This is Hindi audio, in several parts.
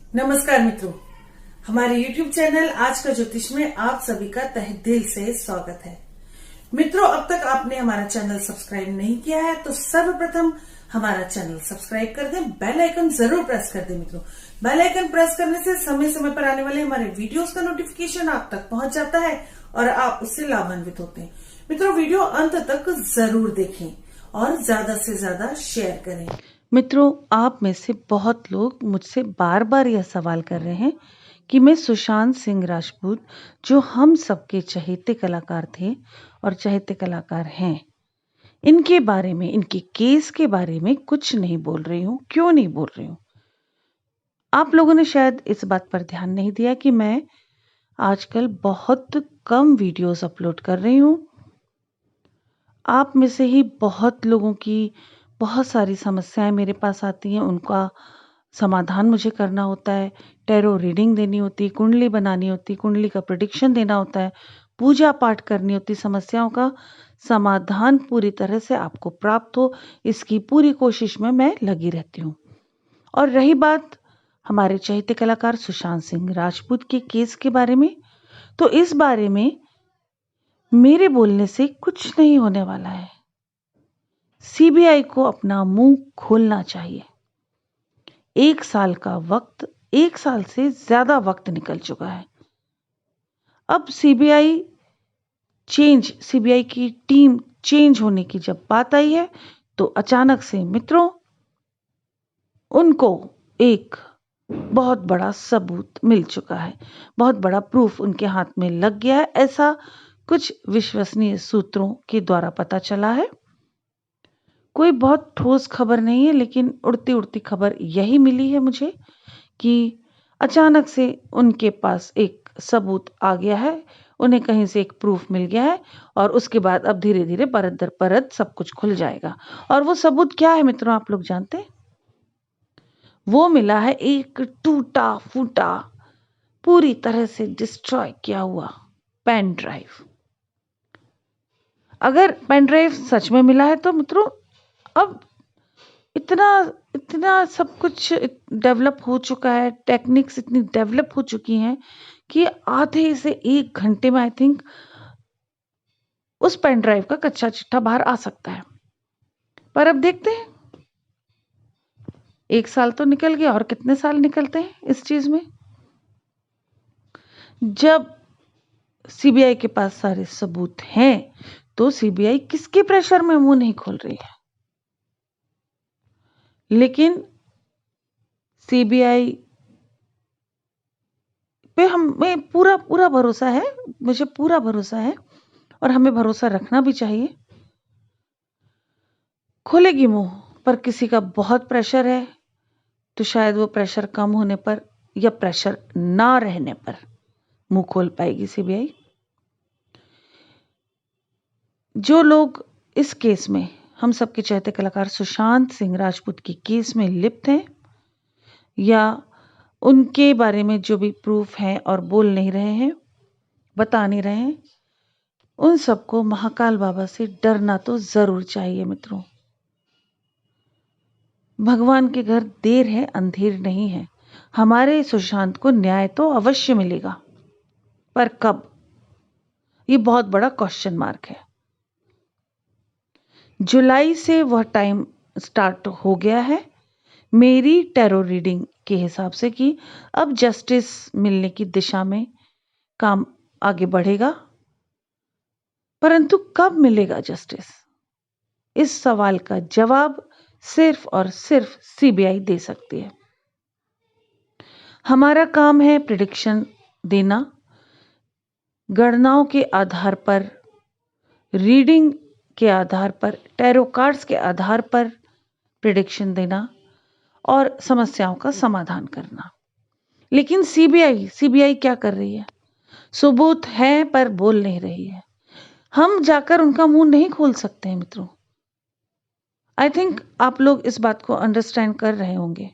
नमस्कार मित्रों, हमारे YouTube चैनल आज का ज्योतिष में आप सभी का तहे दिल से स्वागत है। मित्रों, अब तक आपने हमारा चैनल सब्सक्राइब नहीं किया है तो सर्वप्रथम हमारा चैनल सब्सक्राइब कर दें, बेल आइकन जरूर प्रेस कर दें। मित्रों, बेल आइकन प्रेस करने से समय समय पर आने वाले हमारे वीडियोस का नोटिफिकेशन आप तक पहुंच जाता है और आप उससे लाभान्वित होते हैं। मित्रों, वीडियो अंत तक जरूर देखें और ज्यादा से ज्यादा शेयर करें। मित्रों, आप में से बहुत लोग मुझसे बार बार यह सवाल कर रहे हैं कि मैं सुशांत सिंह राजपूत, जो हम सबके चहेते कलाकार थे और चहेते कलाकार हैं, इनके बारे में, इनके केस के बारे में कुछ नहीं बोल रही हूँ। क्यों नहीं बोल रही हूँ? आप लोगों ने शायद इस बात पर ध्यान नहीं दिया कि मैं आजकल बहुत कम वीडियोस अपलोड कर रही हूँ। आप में से ही बहुत लोगों की बहुत सारी समस्याएं मेरे पास आती हैं, उनका समाधान मुझे करना होता है। टैरो रीडिंग देनी होती है, कुंडली बनानी होती है, कुंडली का प्रेडिक्शन देना होता है, पूजा पाठ करनी होती, समस्याओं का समाधान पूरी तरह से आपको प्राप्त हो, इसकी पूरी कोशिश में मैं लगी रहती हूँ। और रही बात हमारे चहेते कलाकार सुशांत सिंह राजपूत के केस के बारे में, तो इस बारे में मेरे बोलने से कुछ नहीं होने वाला है। सीबीआई को अपना मुंह खोलना चाहिए। 1 साल का वक्त, 1 साल से ज्यादा वक्त निकल चुका है। अब सीबीआई की टीम चेंज होने की जब बात आई है, तो अचानक से मित्रों उनको एक बहुत बड़ा सबूत मिल चुका है, बहुत बड़ा प्रूफ उनके हाथ में लग गया है। ऐसा कुछ विश्वसनीय सूत्रों के द्वारा पता चला है। कोई बहुत ठोस खबर नहीं है, लेकिन उड़ती उड़ती खबर यही मिली है मुझे कि अचानक से उनके पास एक सबूत आ गया है, उन्हें कहीं से एक प्रूफ मिल गया है और उसके बाद अब धीरे धीरे परत दर परत सब कुछ खुल जाएगा। और वो सबूत क्या है मित्रों, आप लोग जानते हैं? वो मिला है एक टूटा फूटा, पूरी तरह से डिस्ट्रॉय किया हुआ पेन ड्राइव। अगर पेन ड्राइव सच में मिला है तो मित्रों अब इतना इतना सब कुछ डेवलप हो चुका है, टेक्निक्स इतनी डेवलप हो चुकी हैं कि आधे से 1 घंटे में आई थिंक उस पेन ड्राइव का कच्चा चिट्ठा बाहर आ सकता है। पर अब देखते हैं, 1 साल तो निकल गया और कितने साल निकलते हैं इस चीज में। जब सीबीआई के पास सारे सबूत हैं तो सीबीआई किसके प्रेशर में मुंह नहीं खोल रही है? लेकिन सीबीआई पे हमें पूरा पूरा भरोसा है, मुझे पूरा भरोसा है और हमें भरोसा रखना भी चाहिए। खोलेगी मुंह, पर किसी का बहुत प्रेशर है तो शायद वो प्रेशर कम होने पर या प्रेशर ना रहने पर मुंह खोल पाएगी सीबीआई। जो लोग इस केस में, हम सबके चहेते कलाकार सुशांत सिंह राजपूत के केस में लिप्त हैं या उनके बारे में जो भी प्रूफ है और बोल नहीं रहे हैं, बता नहीं रहे हैं, उन सबको महाकाल बाबा से डरना तो जरूर चाहिए मित्रों। भगवान के घर देर है अंधेर नहीं है। हमारे सुशांत को न्याय तो अवश्य मिलेगा, पर कब, ये बहुत बड़ा क्वेश्चन मार्क है। जुलाई से वह टाइम स्टार्ट हो गया है मेरी टैरो रीडिंग के हिसाब से कि अब जस्टिस मिलने की दिशा में काम आगे बढ़ेगा। परंतु कब मिलेगा जस्टिस, इस सवाल का जवाब सिर्फ और सिर्फ सीबीआई दे सकती है। हमारा काम है प्रेडिक्शन देना, गणनाओं के आधार पर, रीडिंग के आधार पर, टैरो कार्ड्स के आधार पर प्रेडिक्शन देना और समस्याओं का समाधान करना। लेकिन सीबीआई क्या कर रही है? सबूत है पर बोल नहीं रही है। हम जाकर उनका मुंह नहीं खोल सकते हैं मित्रों। आई थिंक आप लोग इस बात को अंडरस्टैंड कर रहे होंगे।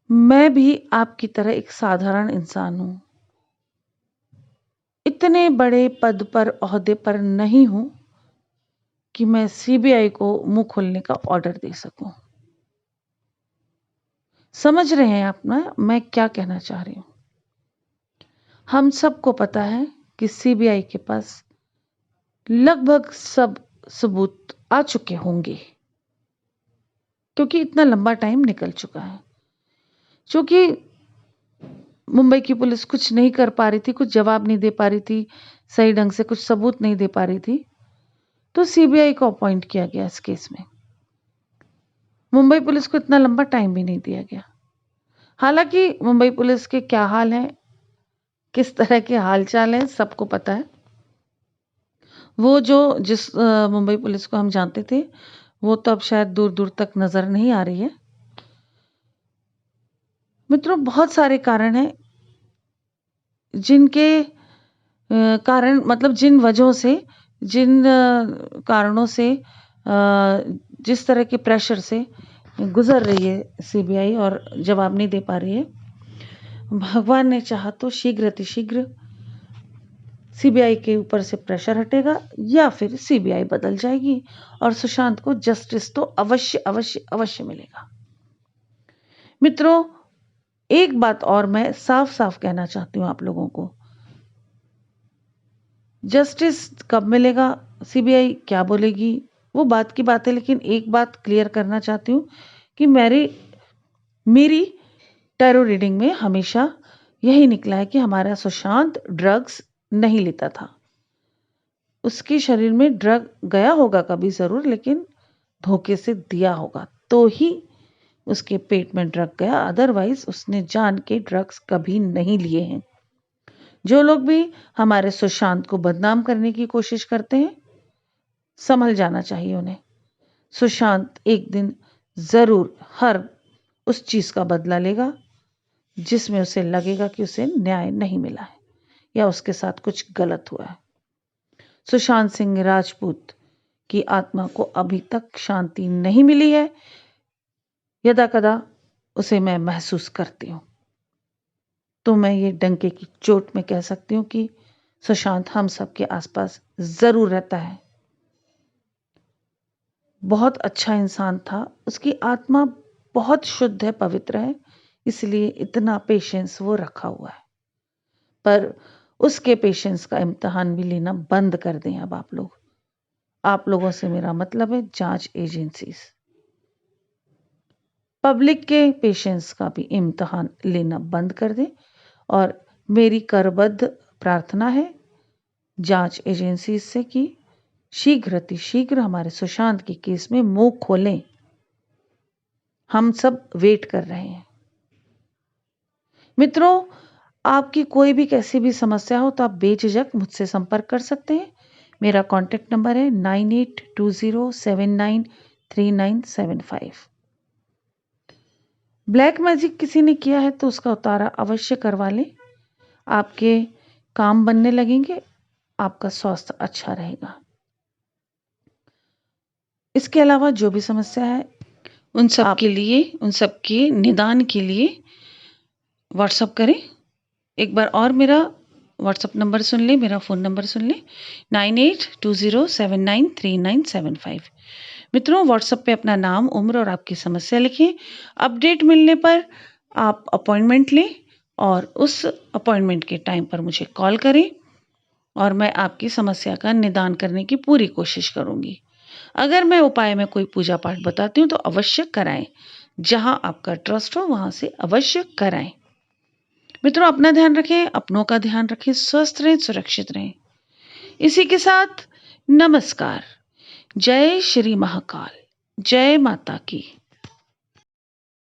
मैं भी आपकी तरह एक साधारण इंसान हूं, इतने बड़े पद पर, ओहदे पर नहीं हूं कि मैं सीबीआई को मुंह खोलने का ऑर्डर दे सकूं। समझ रहे हैं आप ना मैं क्या कहना चाह रही हूं? हम सबको पता है कि सीबीआई के पास लगभग सब सबूत आ चुके होंगे, क्योंकि इतना लंबा टाइम निकल चुका है। क्योंकि मुंबई की पुलिस कुछ नहीं कर पा रही थी, कुछ जवाब नहीं दे पा रही थी, सही ढंग से कुछ सबूत नहीं दे पा रही थी, तो सीबीआई को अपॉइंट किया गया इस केस में। मुंबई पुलिस को इतना लंबा टाइम भी नहीं दिया गया। हालांकि मुंबई पुलिस के क्या हाल हैं, किस तरह के हालचाल हैं, सबको पता है। वो जो जिस मुंबई पुलिस को हम जानते थे, वो तो अब शायद दूर दूर तक नजर नहीं आ रही है। मित्रों, बहुत सारे कारण हैं जिनके कारण मतलब जिन वजहों से, जिन कारणों से, जिस तरह के प्रेशर से गुजर रही है सीबीआई और जवाब नहीं दे पा रही है, भगवान ने चाहा तो शीघ्र अतिशीघ्र सीबीआई के ऊपर से प्रेशर हटेगा या फिर सीबीआई बदल जाएगी और सुशांत को जस्टिस तो अवश्य अवश्य अवश्य मिलेगा। मित्रों, एक बात और मैं साफ साफ कहना चाहती हूं आप लोगों को, जस्टिस कब मिलेगा, सीबीआई क्या बोलेगी, वो बात की बात है, लेकिन एक बात क्लियर करना चाहती हूँ कि मेरी टैरो रीडिंग में हमेशा यही निकला है कि हमारा सुशांत ड्रग्स नहीं लेता था। उसके शरीर में ड्रग गया होगा कभी जरूर, लेकिन धोखे से दिया होगा तो ही उसके पेट में ड्रग गया, अदरवाइज उसने जान के ड्रग्स कभी नहीं लिए हैं। जो लोग भी हमारे सुशांत को बदनाम करने की कोशिश करते हैं, संभल जाना चाहिए उन्हें। सुशांत एक दिन जरूर हर उस चीज का बदला लेगा जिसमें उसे लगेगा कि उसे न्याय नहीं मिला है या उसके साथ कुछ गलत हुआ है। सुशांत सिंह राजपूत की आत्मा को अभी तक शांति नहीं मिली है, यदा कदा उसे मैं महसूस करती हूं। तो मैं ये डंके की चोट में कह सकती हूं कि सुशांत हम सबके आसपास जरूर रहता है। बहुत अच्छा इंसान था, उसकी आत्मा बहुत शुद्ध है, पवित्र है, इसलिए इतना पेशेंस वो रखा हुआ है। पर उसके पेशेंस का इम्तिहान भी लेना बंद कर दें अब आप लोग। आप लोगों से मेरा मतलब है जांच एजेंसीज। पब्लिक के पेशेंस का भी इम्तिहान लेना बंद कर दें और मेरी करबद्ध प्रार्थना है जांच एजेंसीज से कि शीघ्र अतिशीघ्र हमारे सुशांत के केस में मुंह खोलें। हम सब वेट कर रहे हैं। मित्रों, आपकी कोई भी कैसी भी समस्या हो तो आप बेझिझक मुझसे संपर्क कर सकते हैं। मेरा कॉन्टेक्ट नंबर है 9820793975। ब्लैक मैजिक किसी ने किया है तो उसका उतारा अवश्य करवा लें। आपके काम बनने लगेंगे, आपका स्वास्थ्य अच्छा रहेगा। इसके अलावा जो भी समस्या है उन सब के लिए, उन सब के निदान के लिए व्हाट्सअप करें। एक बार और मेरा व्हाट्सअप नंबर सुन लें, मेरा फ़ोन नंबर सुन लें 9820793975। मित्रों, व्हाट्सएप पे अपना नाम, उम्र और आपकी समस्या लिखें। अपडेट मिलने पर आप अपॉइंटमेंट लें और उस अपॉइंटमेंट के टाइम पर मुझे कॉल करें और मैं आपकी समस्या का निदान करने की पूरी कोशिश करूंगी। अगर मैं उपाय में कोई पूजा पाठ बताती हूँ तो अवश्य कराएं। जहां आपका ट्रस्ट हो वहां से अवश्य कराएं। मित्रों, अपना ध्यान रखें, अपनों का ध्यान रखें, स्वस्थ रहें, सुरक्षित रहें। इसी के साथ नमस्कार। जय श्री महाकाल, जय माता की।